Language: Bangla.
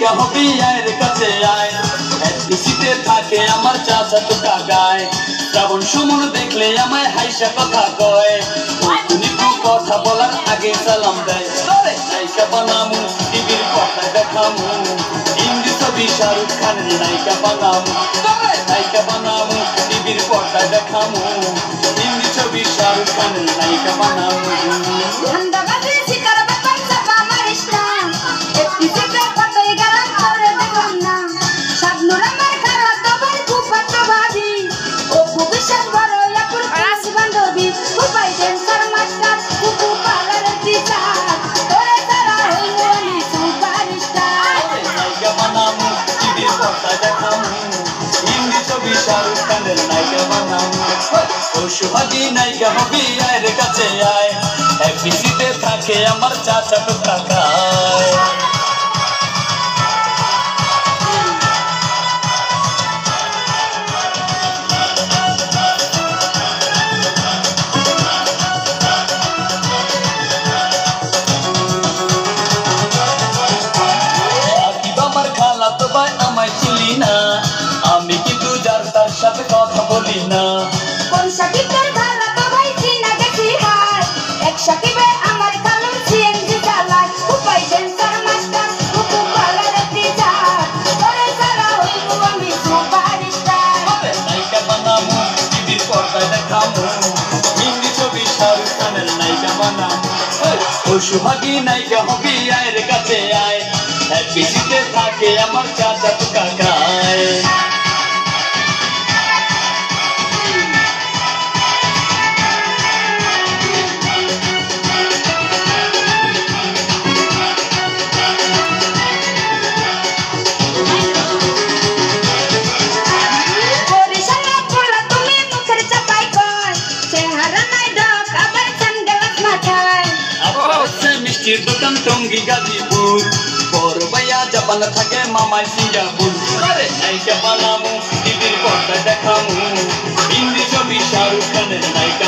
নায়িকা হবি আয়ের কাছে আয় এফডিসিতে থাকে আমার চাচা তো কাকায় শ্রাবণ সুমন দেখলে আমায় হাইসা কথা কয় তুমি তো কথা বলার আগে সালাম দেয় নায়িকা বানামু টিভির কথায় দেখামু হিন্দি ছবি শাহরুখ খানের নায়িকা বানামু নায়িকা বানামু টিভির পর্দায় দেখামু হিন্দি ছবি শাহরুখ খানের নায়িকা বানামু সুহাগী নায়িকা হবি আয়ের কাছে আয় এফডিসিতে থাকে আমার চাচা তো কাকায় আমার খালা তো ভাই আমায় চিনি না আমি কিন্তু যার তার সাথে কথা বলি না কোন সাকিবের খালা তো ভাই চিনা গেছি ভাই এক সাকিবে আমার খালু সিএনজি চালায় উপায় ড্যান্সার মাস্টার কুকু পালার টিচার তোরে সারা হইবো আমি সুপারস্টার নায়িকা বানামু টিভির পর্দায় দেখামু হিন্দি ছবি শাহরুখ খানের নায়িকা বানামু ও সুহাগী নায়িকা হবি আয়ের কাছে আয় এফডিসিতে থাকে আমার চাচা তো কাকায় মিষ্টির দোকান টঙ্গী গাজীপুর বড় ভাইয়া জাপান থাকে মামাই সিঙ্গাপুর নায়িকা বানামু টিভির পর্দায় দেখামু হিন্দি ছবি শাহরুখ খানের নায়িকা